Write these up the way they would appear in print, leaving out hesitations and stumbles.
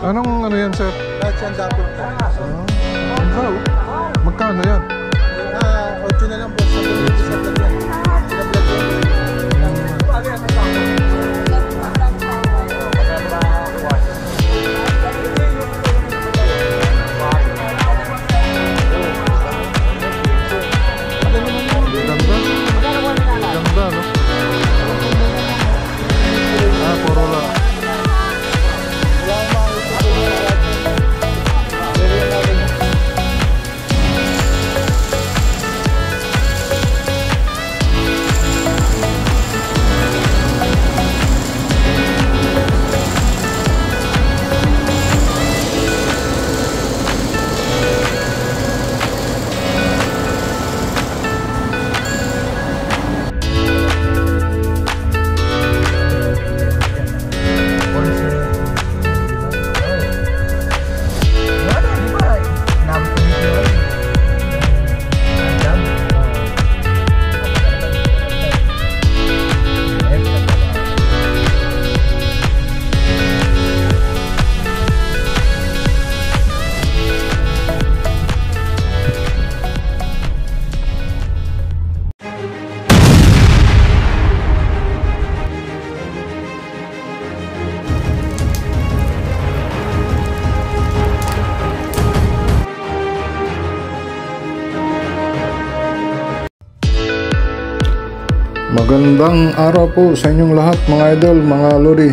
Anong ano yan, sir? Lahat yan dapat po. Ang daw. Magkano yan? 8 na lang po. Sa vlog yan. Pinablog yan. Ganda, no? Puro lang. Magandang araw po sa inyong lahat mga idol, mga lodi.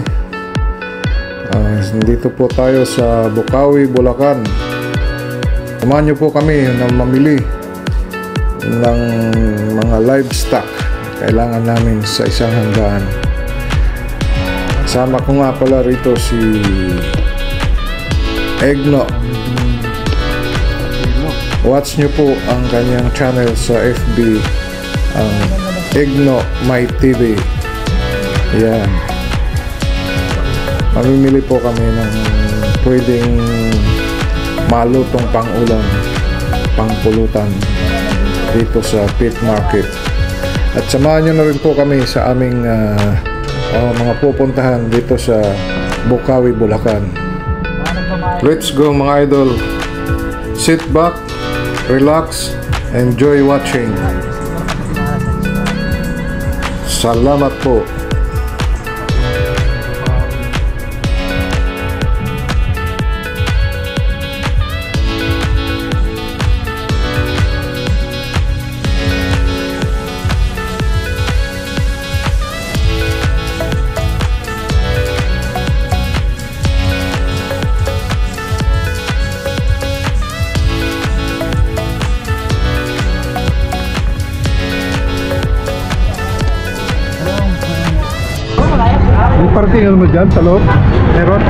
Dito po tayo sa Bukawi, Bulacan. Samahan niyo po kami na mamili ng mga livestock kailangan namin sa isang handaan. Sama ko nga pala rito si Egno. Watch niyo po ang kanyang channel sa FB, ang Egno My TV. Yan. Mamimili po kami ng pwedeng malutong pang-ulam, pang-pulutan dito sa Pit Market. At samahan nyo na rin po kami sa aming mga pupuntahan dito sa Bukawi, Bulacan. Let's go mga idol. Sit back, relax, enjoy watching. Salamat po. Parkingan mo dyan sa loob? Meron?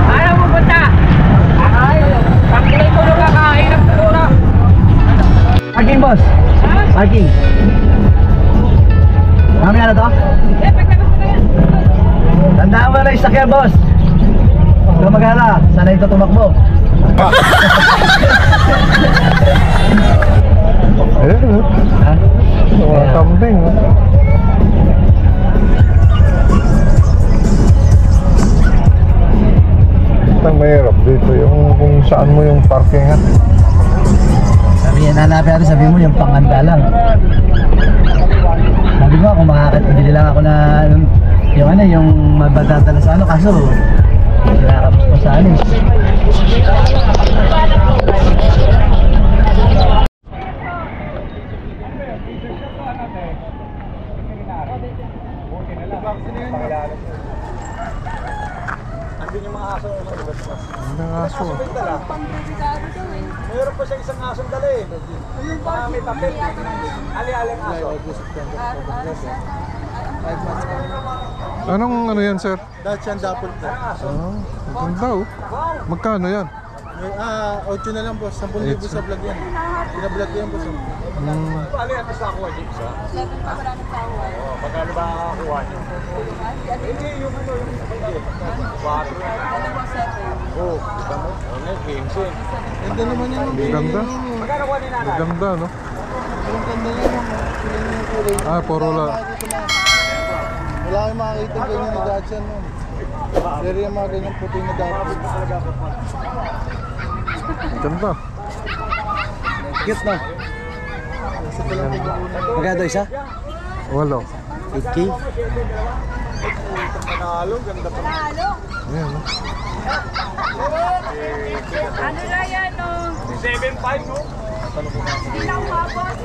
Ayaw mo punta! Pagkili ko nung kakain ng kulura. Parking boss! Parking! Mamaya na to? Tandaan mo na yung sakyan boss! Huwag ka mag-ala, sana ito tumakbo. Mga kambing. Ang mahirap dito yung kung saan mo yung parkingan. Sabihin, hanapin natin, sabihin mo yung panganda lang. Sabi mo kung makakatibili lang ako na yung ano, yung magdadala sa ano, kaso kinakapos ko sa ano. Andun yung mga aso. Ang aso. Mayroon pa siya isang asong dala eh. May papel. Ali-aling aso. Anong ano yan, sir? Lahat yan dapat po. Ang daw. Magkano yan? 8 na lang po. 10,000 sa vlog yan. Pinablog yan po. Ano yan sa ako dito sa? 7 pa wala ng power. Magkano ba nakakuha niyo? Hindi, yung ano, yung 4. Dalawang 7. Oh, kita mo? Ano yung 15? ganda naman yan. Ganda. Magkano kuha ni nanay? Ganda, no? Ang ganda yan. Puro lang. Wala kayong makakita ganyan na Dacian nun. Pero yung mga ganyang puti na dapat. Ganda. Cute no? Magkano isa? Walo. 8K? Panalo, ganda pa. Panalo. Ayan, no? Ano na yan, no? 7.5 no? Hindi na umabot.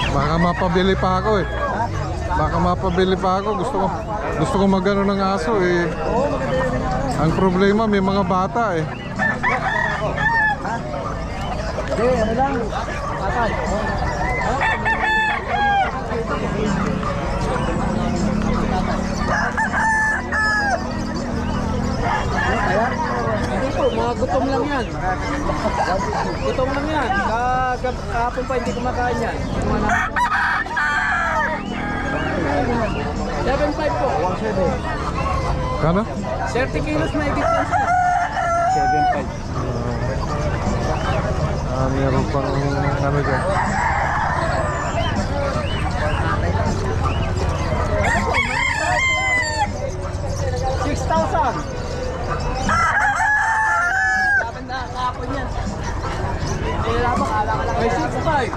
Baka mapabili pa ako eh. Baka mapabili pa ako. Gusto ko magano ng aso eh. Ang problema may mga bata eh. Hindi, ano lang? Patay. Hindi po, mga gutom lang yan. Gutom lang yan. Kahapon pa hindi kumakain yan. 7.5 po. Kano? 30 kilos may higit yan siya. 7.5. Meron pang ano dyan. May 6.5.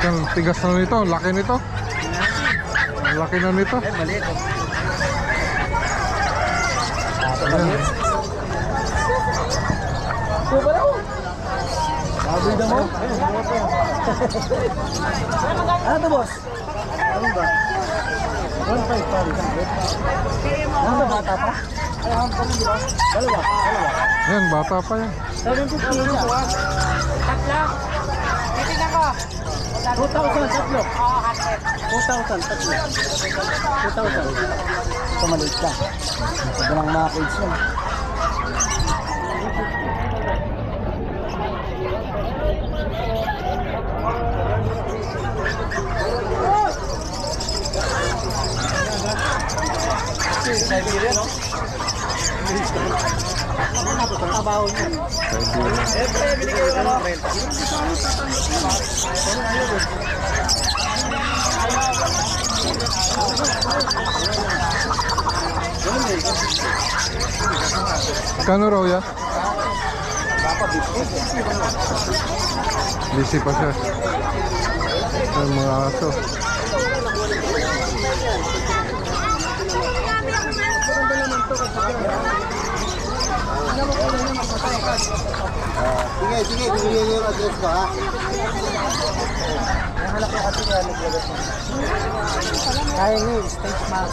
Ang tigas na nito, ang laki nito. Ang laki na nito. Maliit. Ayan. Baboy na mo? Ano to, boss? Ano ba? 1.5 pa rin. Ano ba, bata pa? Dalawa. Ayan, bata pa yan. 750 isa. Tatlo. Titignan ko. 2,000 tatlo. 2,000 tatlo. 2,000. Ito maliit ka. Ito lang mga cage yan. Trabaho niya. Siyempre, binigay ko ng renta. Kano raw yan? Busy pa siya. Ang mga aso. Sige, bibigyan niyo yung address ko, ha? Ang halaki kasi kaya naglagas mo. Kaya niyo, stage mark.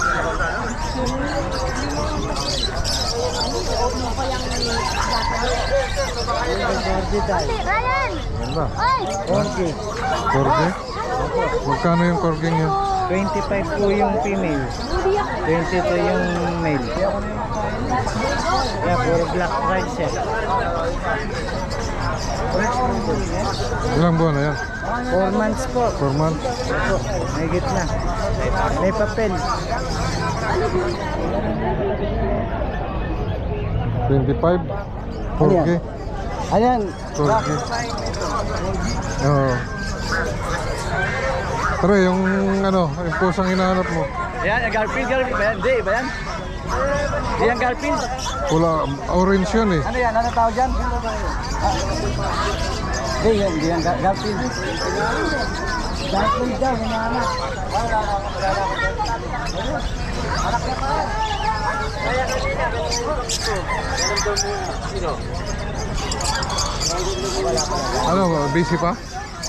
Ryan! Ganda. Corgi. Corgi? Magkano yung corgi niya? 25 po yung female. 22 yung male. Kaya puro black price siya. Ilang buwan na yan? 4 months po. 4 months? Opo, may gitna. May papel. 25? Ano yan? 4K? Ayan. 4K. Oo. Pero yung ano, yung pusang hinahanap mo. Ayan, Garfield ba yan? Hindi, iba yan? Hindi yan Garfield. Pula, orange yun eh. Ano yan? Ano tawag dyan? Hindi yan Garfield. Garfield daw, hinahanap. Ano, busy pa?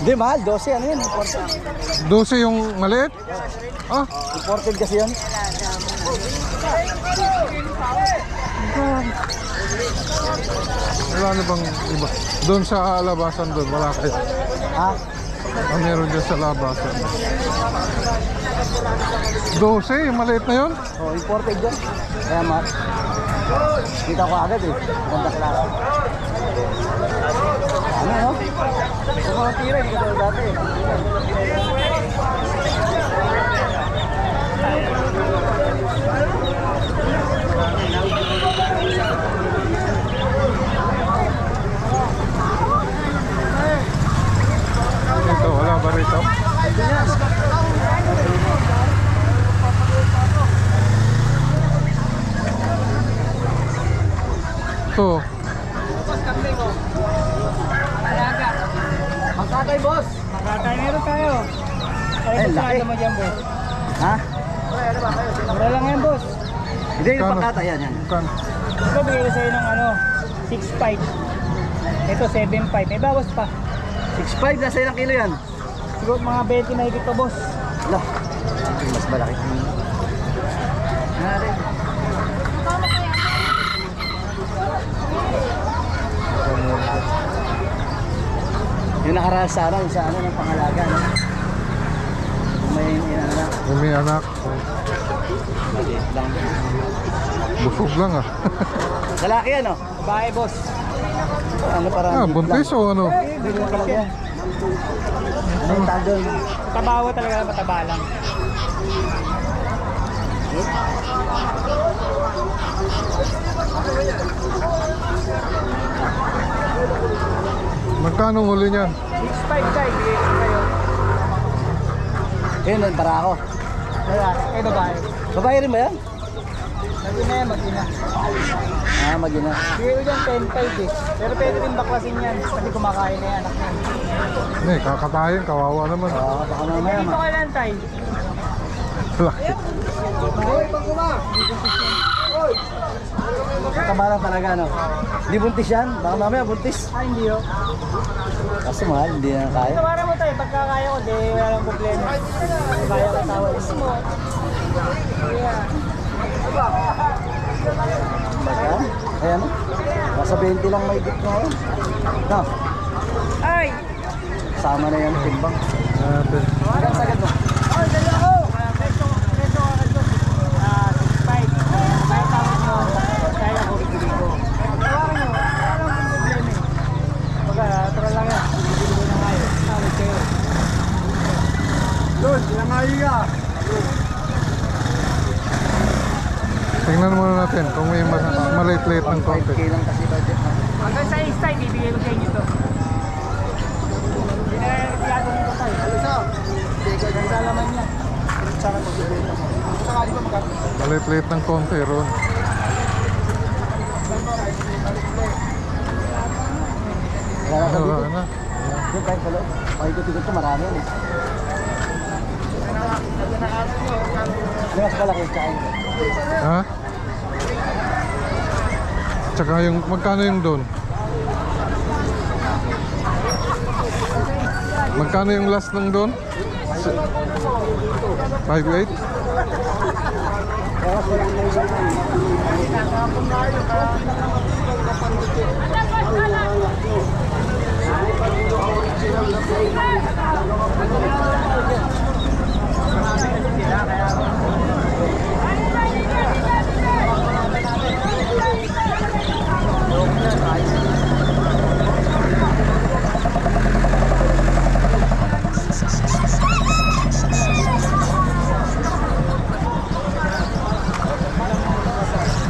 Hindi, mahal. 12. Ano yan? 12 yung maliit? Ah, Imported kasi yan. wala na bang iba? Doon sa labasan doon, wala kayo. Ha? Ah, meron dyan sa labasan. 12, yung maliit na yun? Oh, imported yan. Kaya mahal. Kita ko agad eh. Ganda klase. Ano, no? Yung mga tira, hindi ko dati eh. Ito, wala ba rito? Ito, Magkatay, boss! Makakay meron tayo. Ay, Ay, laki. laki. Mo dyan, boss. Ha? Mura lang yan, boss. Hindi, yung Kano? pagkatay yan. kan. Ito, bigay ko sa'yo ng ano, 6.5. Ito, 7.5. May bawas pa. 6.5 nasa ilang kilo yan? Siguro mga 20 na higit to, boss. Wala. Mas malaki. Nari. Yung nakaraan sa ano, ng pangalaga. No? May inanak. May anak. Maliit lang. Busog lang ah. Lalaki yan, no? Babae, boss. Ano para? Ah, buntis o ano? Hindi mo talaga yan. Ano tagol? Matabawa talaga, mataba lang. Magkano huli niyan? 6.5 tayo, bigay ko kayo. Ayun, para ako. Lalaki, eh babae. Babae rin ba yan? Mag-ina yan, mag-ina. Ah, mag-ina. Bigay ko dyan 10.5 eh. Pero pwede rin baklasin yan. Kasi kumakain na yan, anak niya. Eh, kakatayin, kawawa naman. Oo, baka mamaya Dito ka lang tayo. Laki. Kabalang talaga, no? Hindi buntis yan? Baka mamaya buntis. Ah, hindi oh. Kaso mahal, hindi na kaya. Tawaran mo tayo, pagka kaya ko, di wala lang problema. Kaya ko tawad mo. Baga? Ayan, no? Nasa 20 lang may git ngayon. No, Ay! sama na yan, timbang. Hanggang sagad mo. Oh, dali ako! Preso ka ka 6.5. Kaya tawad mo, kaya ko bibili ko. Tawaran mo, wala lang problema eh. Baga, tara lang yan. Bibili ko na ngayon. Tawad kayo. Doon, sinamayi ka. Tingnan muna natin kung may maliit-liit ng konti. 5K lang kasi budget. Hanggang sa istay, bibigay ko sa inyo to. Hindi na reklado nito tayo. Ganda naman yan. Sana magbibigay mo. Sakali ba magkano? Maliit-liit ng konti, Ron. Wala na Wala dito. na. Doon kahit pala, paikot-ikot ko marami yan eh. Mas malaki kain. Ha? Tsaka yung, magkano yung doon? Magkano yung last ng doon? 5.8?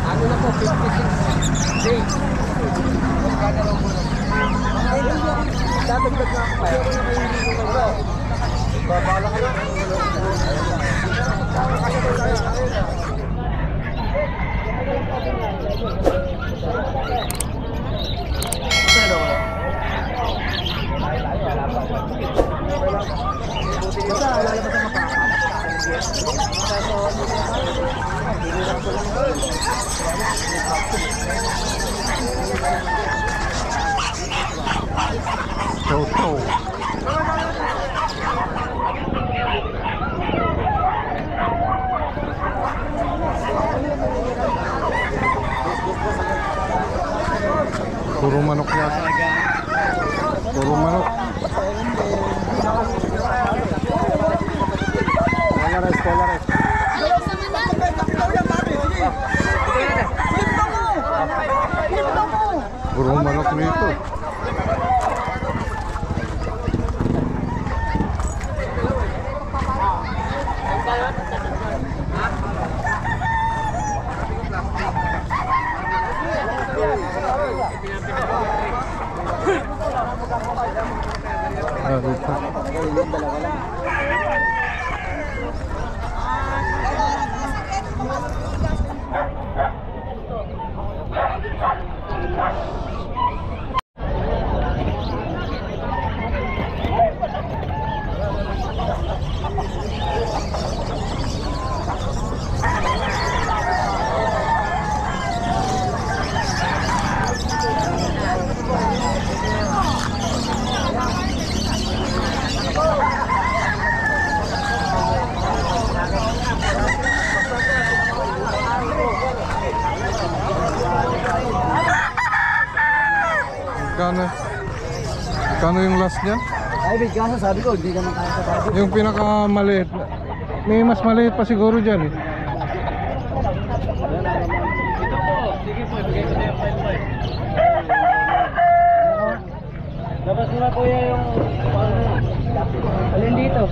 Ano na po, 56 days. Dadagdag na ako. Babala ka lang. Basta, lalabas ang mapa. Toto. Puro manok yata. Puro manok. Polares. Puro manok nito. Kano yung last niyan? Ay, big kaso sabi ko, hindi naman kaya sa budget. Yung pinakamaliit. May mas maliit pa siguro dyan eh. Ito po. Sige po, ibigay ko na yung 5-5. Labas mo na kuya yung alin dito.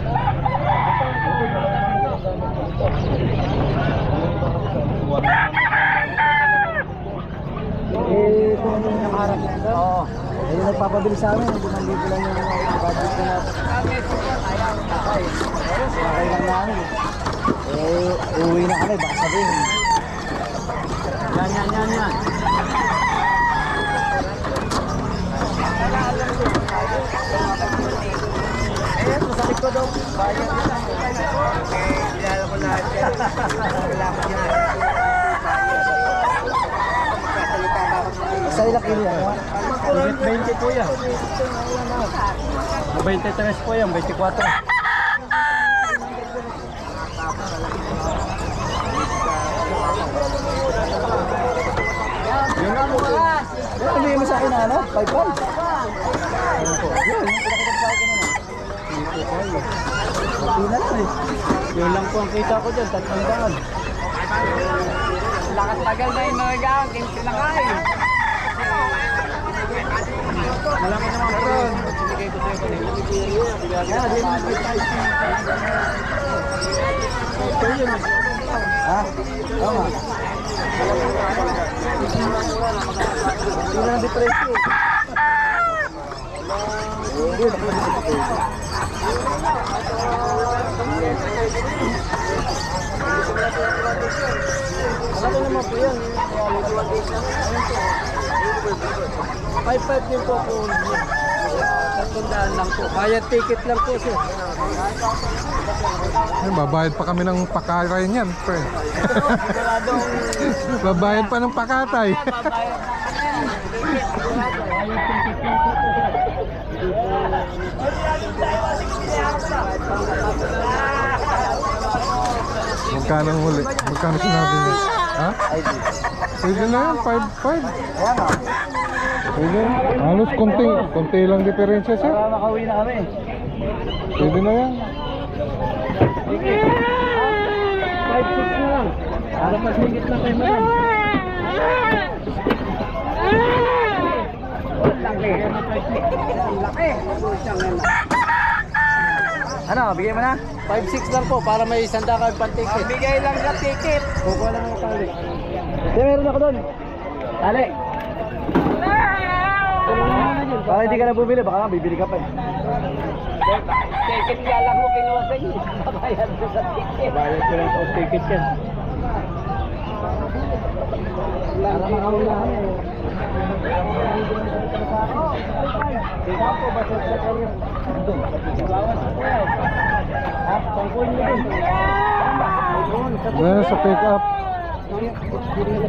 Eh, kung ano yung nakaharap na ito? Oo. Ayun nagpapabili sa amin, 5,000 lang yung budget ko na. Okay lang namin. Eh, uwi na kami, baka sabihin. Yan. Eh, masakit ko daw. Bayan ko lang. Okay, kilala ko lahat yan. Kailangan yan. Sa ilang kilo yan? 20 po yan. 23 po yan, 24. Yun lang mo ba? Ano yung sa akin na ano? 5-5? Yun, pinakita sa akin naman. Hindi na lang eh. Yun lang po ang kita ko dyan, 300. Lakas tagal na yung mga gawang, kinti na kayo. Malaki naman po yun. Bigay ko sa'yo kanina. Kaya, di naman 5-5. Ha? Oo nga. Hindi na lang depresyo. Hindi na lang depresyo. Malaki naman po yan. 5-5 din po po. 300 lang po. Bayad ticket lang po sir. Ay, babayad pa kami ng pakatay niyan, pre. Babayad pa ng pakatay. Magkano huli? Magkano sinabi niya? Ha? Pwede na yan, 5-5. Kaya nga. Pwede na. Halos konti lang diferensya sir. Para makauwi na kami. Pwede na yan. 5-6 na lang. Para pasigit na kayo madam. Ano, bigay mo na? 5-6 lang po para may isanda kayo pan-ticket. Bigay lang sa ticket. Kukuha lang ako tali. Hindi, meron ako doon. Tali. Tulungan mo na dyan. Baka hindi ka na bumili, baka bibili ka pa eh. Ticket nga lang mo kinuha sa inyo. Babayad ko sa ticket. Bayad ko lang sa ticket yan. Para makaunahan eh. Ikaw po ba sa kanya? Doon. Pangkuin mo din. Yan sa pick up. Hindi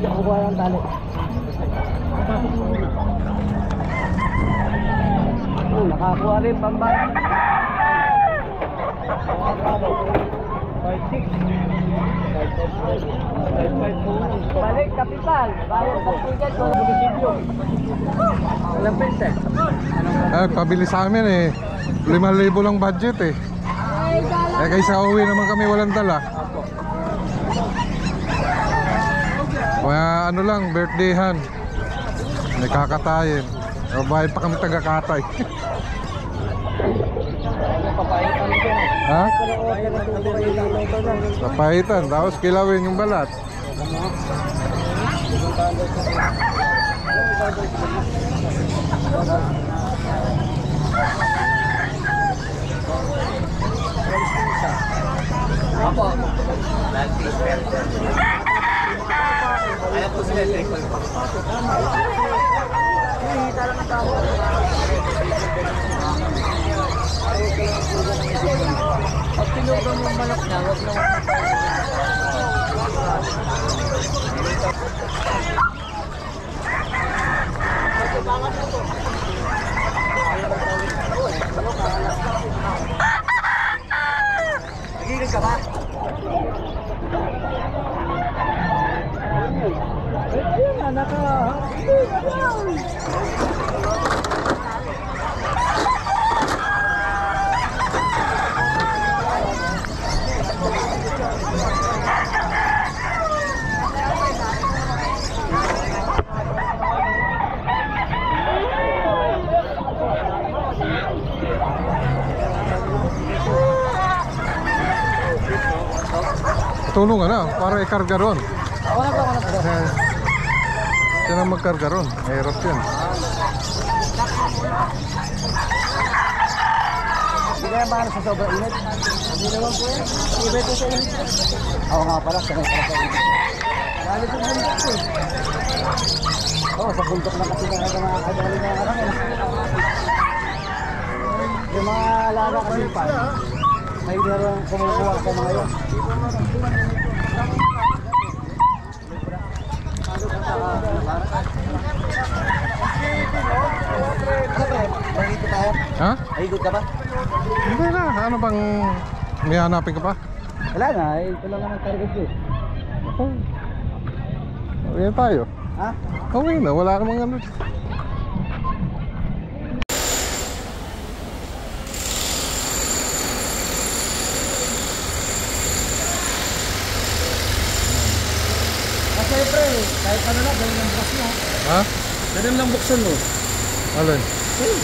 na kukuha ng tali. Nakakuha rin pambayad. 5-6. Balik, kapital. Bayad sa ticket sa munisipyo. Walang pesa eh. Pabili sa amin eh. 5,000 lang budget eh. Kaysa uwi naman kami walang dala. Kaya ano lang, birthdayhan. May kakatayin. Bayad pa kami taga-katay. Ha? Papaitan, tapos kilawin yung balat. Opo. Ayan po sila electrical po. Pag tinugang yung manok niya, huwag na nagigil ka ba? Tulong na para ikarga ron. Ako na po. Siya na magkarga ron. Mahirap yan. Hindi kaya ba sa sobrang init? Hindi naman po yan. Iba ito sa init. Oo nga pala, sanay para sa init. Lalo sa bundok po eh. Oo, sa bundok na kasi mga kadali na karami. Yung mga alaga kasi pa, may meron kumukuha sa mga yun. Ha? Ay, good ka ba? Hindi na. Ano bang may hanapin ka pa? Wala na, ito lang naman target ko. Uwi na tayo. Ha? Uwi na. Wala namang ano. Kasi pre, kahit ano na, ganun lang bukas mo. Ha? Ganun lang buksan mo. Alin? Hey.